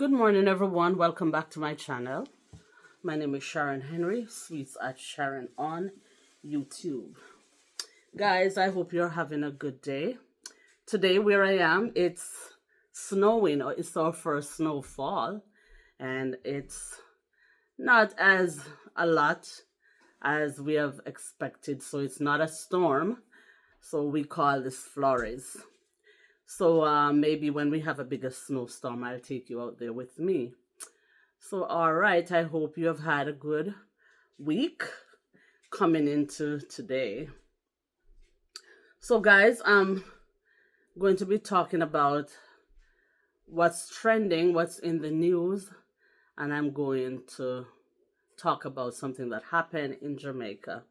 Good morning, everyone. Welcome back to my channel. My name is Sharon Henry, Sweets at Sharon on YouTube. Guys, I hope you're having a good day. Today, where I am, it's snowing, or it's our first snowfall, and it's not as a lot as we have expected, so it's not a storm, so we call this flurries. So maybe when we have a bigger snowstorm, I'll take you out there with me. So, all right, I hope you have had a good week coming into today. So, guys, I'm going to be talking about what's trending, what's in the news, and I'm going to talk about something that happened in Jamaica.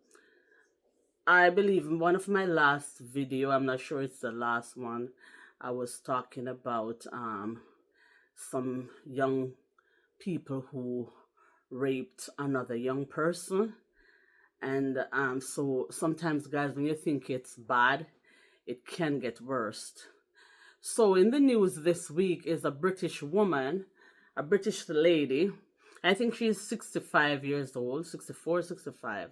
I believe in one of my last video, I'm not sure it's the last one, I was talking about some young people who raped another young person. And so sometimes, guys, when you think it's bad, it can get worse. So in the news this week is a British woman, a British lady, I think she's 65 years old, 64, 65,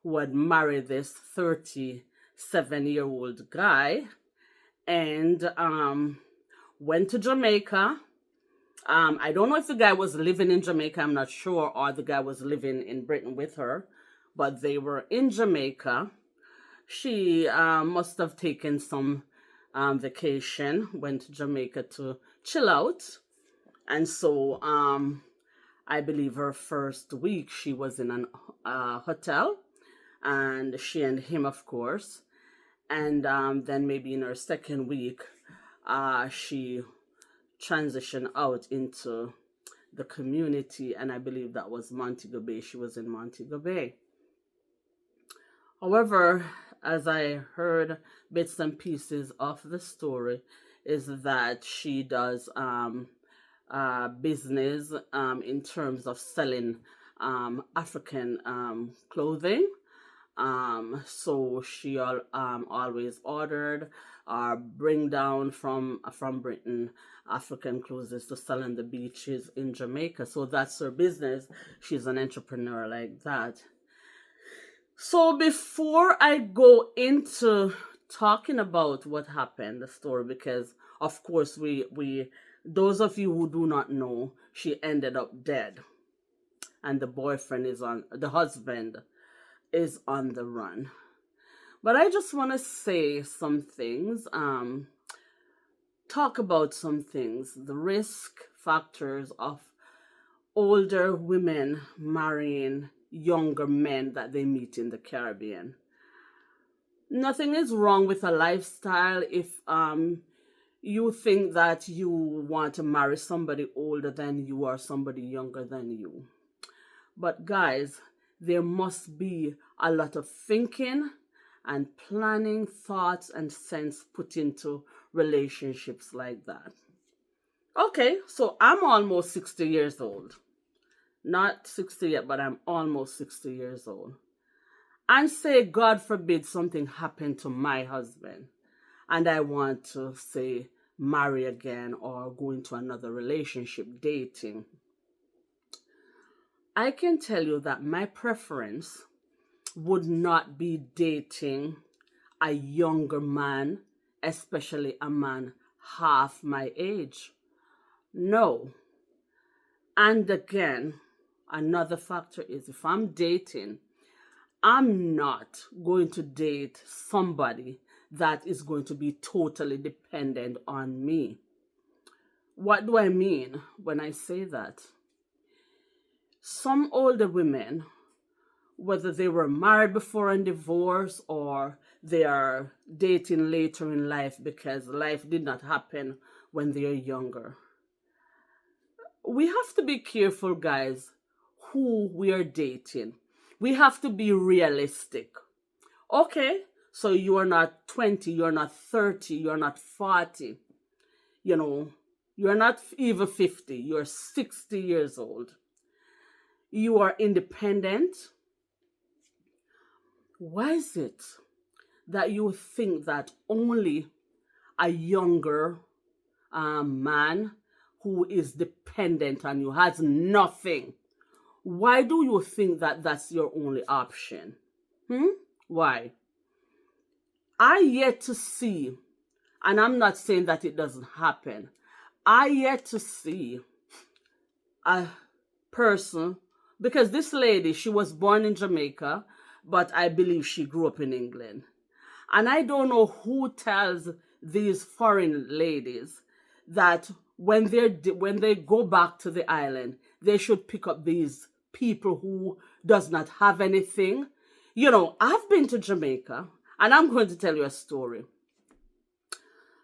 who had married this 37-year-old guy, and went to Jamaica. I don't know if the guy was living in Jamaica, I'm not sure, or the guy was living in Britain with her, but they were in Jamaica. She must have taken some vacation, went to Jamaica to chill out. And so I believe her first week she was in a hotel, and she and him, of course. And then maybe in her second week, she transitioned out into the community, and I believe that was Montego Bay. She was in Montego Bay. However, as I heard bits and pieces of the story, is that she does business in terms of selling African clothing. So she always ordered or bring down from Britain African clothes to sell on the beaches in Jamaica. So that's her business. She's an entrepreneur like that. So before I go into talking about what happened, the story, because of course we those of you who do not know, she ended up dead, and the husband is on the run. But I just want to say some things, talk about some things, the risk factors of older women marrying younger men that they meet in the Caribbean. Nothing is wrong with a lifestyle if you think that you want to marry somebody older than you or somebody younger than you. But guys, there must be a lot of thinking and planning, thoughts and sense put into relationships like that. Okay, so I'm almost 60 years old. Not 60 yet, but I'm almost 60 years old. And say, God forbid, something happened to my husband, and I want to, say, marry again or go into another relationship, dating. I can tell you that my preference would not be dating a younger man, especially a man half my age. No. And again, another factor is if I'm dating, I'm not going to date somebody that is going to be totally dependent on me. What do I mean when I say that? Some older women, whether they were married before and divorced, or they are dating later in life because life did not happen when they are younger. We have to be careful, guys, who we are dating. We have to be realistic. Okay, so you are not 20, you're not 30, you're not 40. You're not even 50, you're 60 years old. You are independent. Why is it that you think that only a younger man who is dependent on you, has nothing, why do you think that that's your only option? Why? I yet to see, and I'm not saying that it doesn't happen, I yet to see a person, because this lady, she was born in Jamaica, but I believe she grew up in England. And I don't know who tells these foreign ladies that when they go back to the island, they should pick up these people who does not have anything. You know, I've been to Jamaica, and I'm going to tell you a story.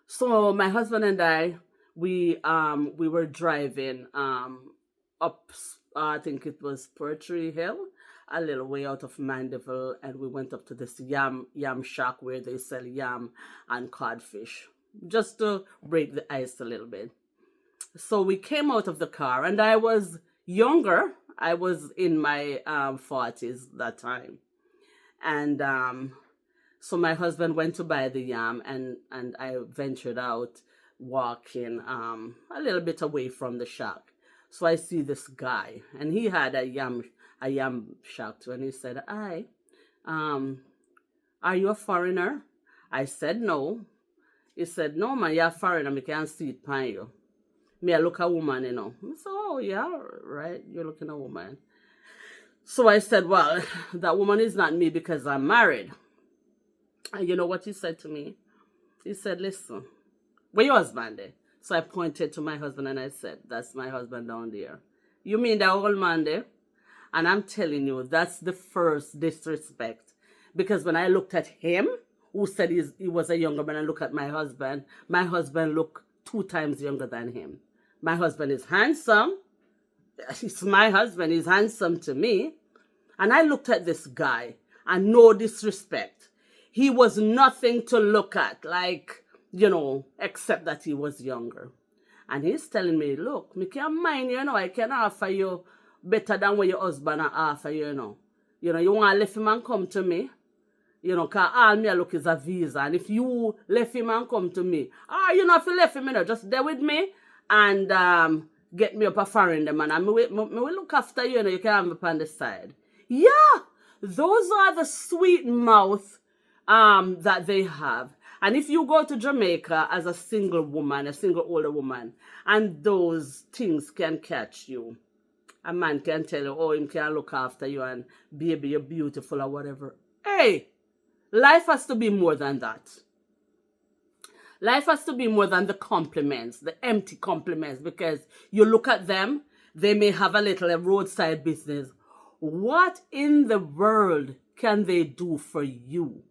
So my husband and I, we were driving up, I think it was Poetry Hill, a little way out of Mandeville, and we went up to this yam shack where they sell yam and codfish, just to break the ice a little bit. So we came out of the car, and I was younger. I was in my 40s that time. And so my husband went to buy the yam, and I ventured out walking a little bit away from the shack. So I see this guy, and he had a yam shack too, and he said, "Hi, are you a foreigner?" I said, "No." He said, "No, man, you're a foreigner. I can't see it by you. Me, I look a woman, you know." I said, "Oh, yeah, right. You're looking a woman." So I said, "Well, that woman is not me because I'm married." And you know what he said to me? He said, "Listen, where your husband there?" So I pointed to my husband and I said, "That's my husband down there." "You mean that old man there?" And I'm telling you, that's the first disrespect. Because when I looked at him, who said he was a younger man, and look at my husband looked 2 times younger than him. My husband is handsome. It's my husband. He's handsome to me. And I looked at this guy, and no disrespect, he was nothing to look at, like, you know, except that he was younger. And he's telling me, "Look, me can't mind you, know, I can offer you better than what your husband offer you, you know. You know, you want to let him and come to me? You know, because all me look is a visa. And if you left him and come to me, you know, if you left him, you know, just there with me and get me up a foreign man. And me will look after you, you know, you can have me on the side." Yeah, those are the sweet mouth that they have. And if you go to Jamaica as a single woman, a single older woman, and those things can catch you, a man can tell you, "Oh, him can look after you and baby, you're beautiful," or whatever. Hey, life has to be more than that. Life has to be more than the compliments, the empty compliments, because you look at them, they may have a little roadside business. What in the world can they do for you?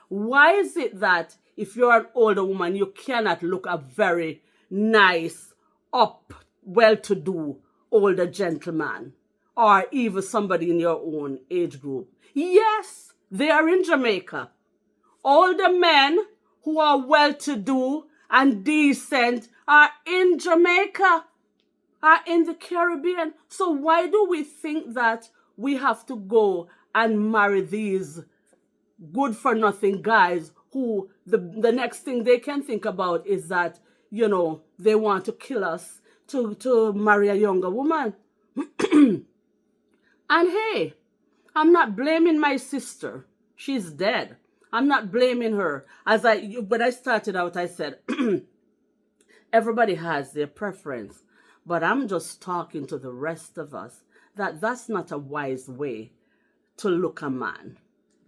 Why is it that if you're an older woman, you cannot look a very nice, well-to-do older gentleman, or even somebody in your own age group? Yes, they are in Jamaica. Older men who are well-to-do and decent are in Jamaica, are in the Caribbean. So why do we think that we have to go and marry these good-for-nothing guys who the next thing they can think about is that, you know, they want to kill us to marry a younger woman? And hey, I'm not blaming my sister. She's dead. I'm not blaming her. When I started out, I said, everybody has their preference. But I'm just talking to the rest of us that that's not a wise way to look a man,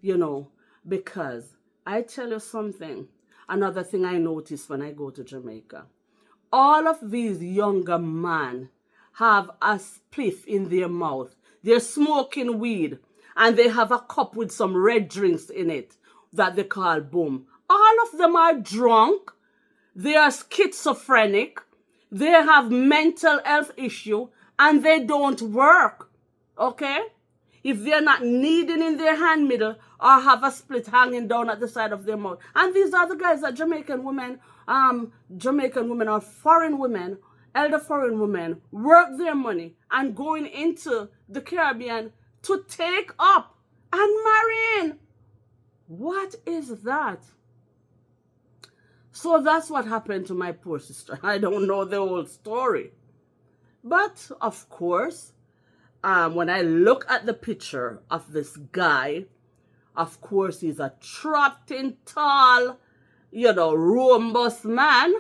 you know, because I tell you something, another thing I notice when I go to Jamaica, all of these younger men have a spliff in their mouth. They're smoking weed, and they have a cup with some red drinks in it that they call boom. All of them are drunk. They are schizophrenic. They have mental health issue, and they don't work. Okay? If they're not kneading in their hand middle or have a split hanging down at the side of their mouth. And these are the guys that Jamaican women or foreign women, elder foreign women, work their money and going into the Caribbean to take up and marrying. What is that? So that's what happened to my poor sister. I don't know the whole story. But, of course, when I look at the picture of this guy, of course, he's a trapped-in, tall, robust man.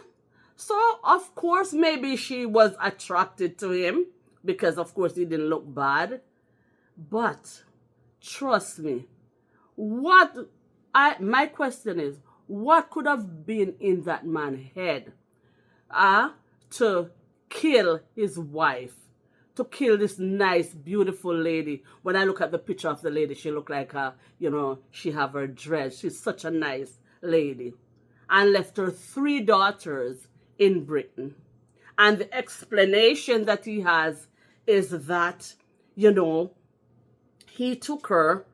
So, of course, maybe she was attracted to him because, of course, he didn't look bad. But, trust me, my question is, what could have been in that man's head to kill his wife, to kill this nice, beautiful lady? When I look at the picture of the lady, she looked like she have her dress. She's such a nice lady. And left her 3 daughters in Britain. And the explanation that he has is that, he took her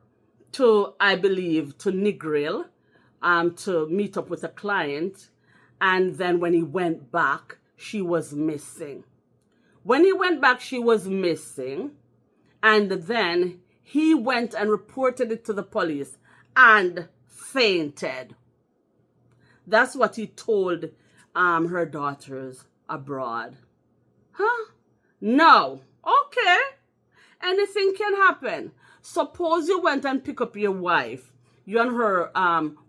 to, I believe, to Negril, to meet up with a client. And then when he went back, she was missing. When he went back, she was missing. And then he went and reported it to the police and fainted. That's what he told her daughters abroad. Huh? No. Okay. Anything can happen. Suppose you went and pick up your wife. You and her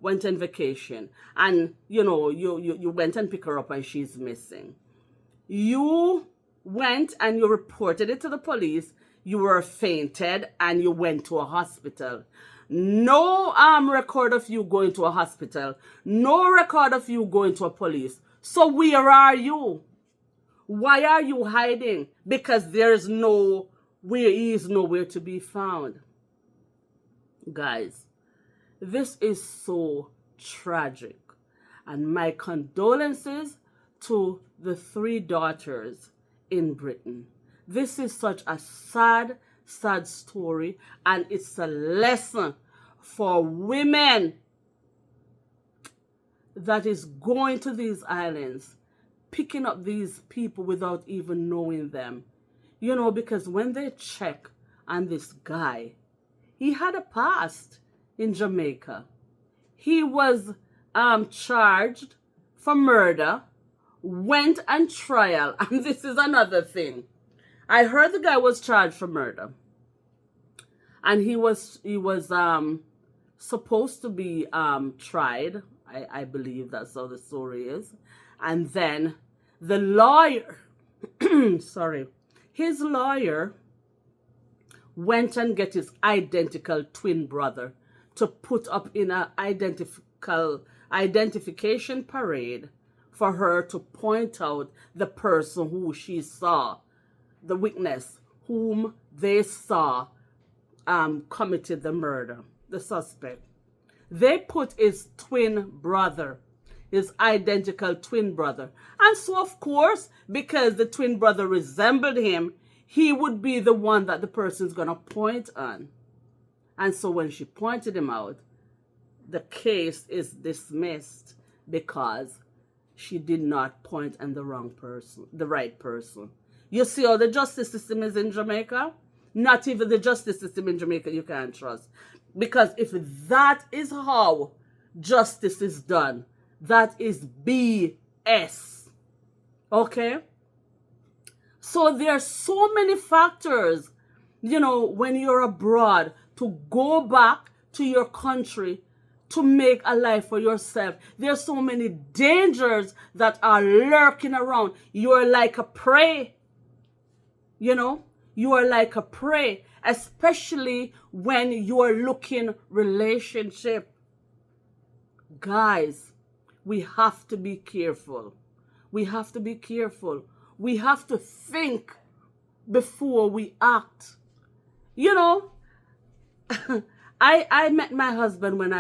went on vacation. And, you went and pick her up and she's missing. You went and you reported it to the police. You were fainted and you went to a hospital. No record of you going to a hospital. No record of you going to a police. So where are you? Why are you hiding? Because he is nowhere to be found. Guys, this is so tragic. And my condolences to the 3 daughters in Britain. This is such a sad story, and it's a lesson for women that is going to these islands, picking up these people without even knowing them. Because when they check on this guy, he had a past in Jamaica. He was charged for murder, went on trial, and this is another thing. I heard the guy was charged for murder. And he was supposed to be tried. I believe that's how the story is. And then the lawyer, his lawyer went and get his identical twin brother to put up in an identification parade for her to point out the person who she saw, the witness whom they saw committed the murder, the suspect. They put his twin brother, his identical twin brother. And so, of course, because the twin brother resembled him, he would be the one that the person's going to point on. And so when she pointed him out, the case is dismissed because she did not point on the right person. You see how the justice system is in Jamaica? Not even the justice system in Jamaica you can't trust. Because if that is how justice is done, that is BS. Okay? So there are so many factors, when you're abroad, to go back to your country to make a life for yourself. There are so many dangers that are lurking around. You're like a prey. You are like a prey, especially when you are looking relationship. Guys, we have to be careful. We have to be careful. We have to think before we act. I met my husband when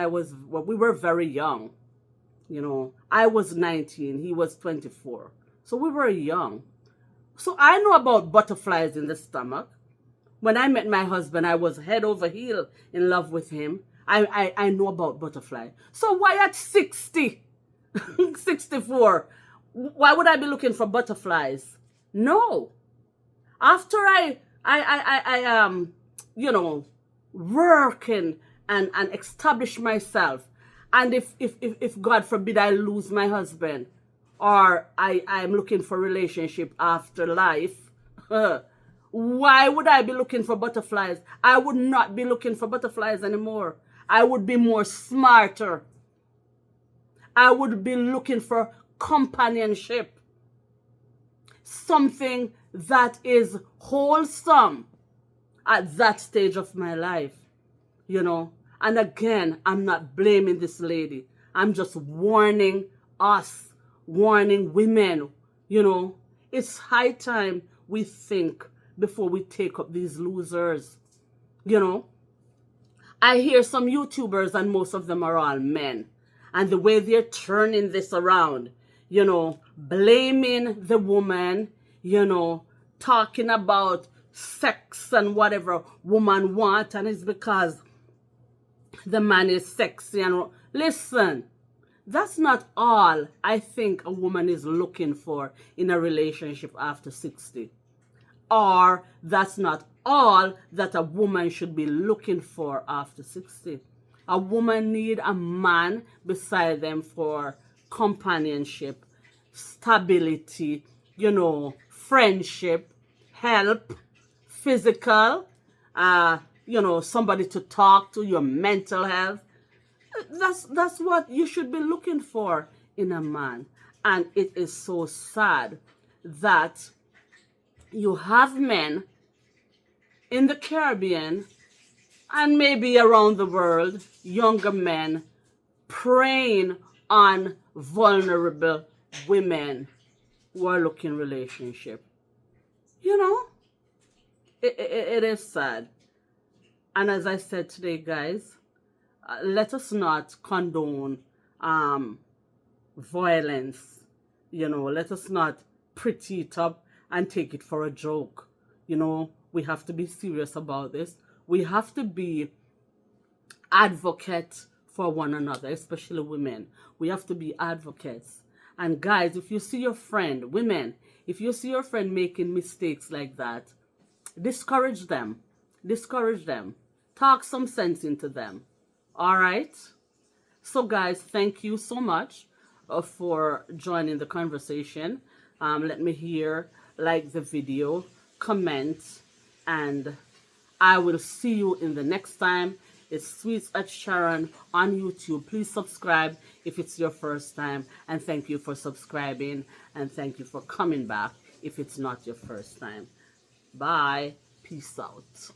we were very young. I was 19, he was 24. So we were young. So I know about butterflies in the stomach. When I met my husband, I was head over heel in love with him. I know about butterfly. So why at 60, 64, why would I be looking for butterflies? No. After I work and establish myself And if God forbid I lose my husband, or I'm looking for relationship after life, why would I be looking for butterflies? I would not be looking for butterflies anymore. I would be more smarter. I would be looking for companionship. Something that is wholesome at that stage of my life, you know. And again, I'm not blaming this lady. I'm just warning us, warning women, you know. It's high time we think before we take up these losers, you know. I hear some YouTubers, and most of them are all men, and the way they're turning this around, you know, blaming the woman, you know, talking about sex and whatever woman want, and it's because the man is sexy. And listen, that's not all I think a woman is looking for in a relationship after 60. Or that's not all that a woman should be looking for after 60. A woman need a man beside them for companionship, stability, you know, friendship, help, physical, you know, somebody to talk to, your mental health. That's what you should be looking for in a man. And it is so sad that you have men in the Caribbean and maybe around the world, younger men, preying on vulnerable women who are looking relationship. You know, it is sad. And as I said today, guys, let us not condone violence. You know, let us not pretty it up and take it for a joke. You know, we have to be serious about this. We have to be advocates for one another, especially women. We have to be advocates. And guys, if you see your friend, women, if you see your friend making mistakes like that, discourage them. Discourage them. Talk some sense into them. All right? So guys, thank you so much for joining the conversation. Let me hear, like the video, comment, and I will see you in the next time. It's Sweets at Sharon on YouTube. Please subscribe if it's your first time. And thank you for subscribing. And thank you for coming back if it's not your first time. Bye. Peace out.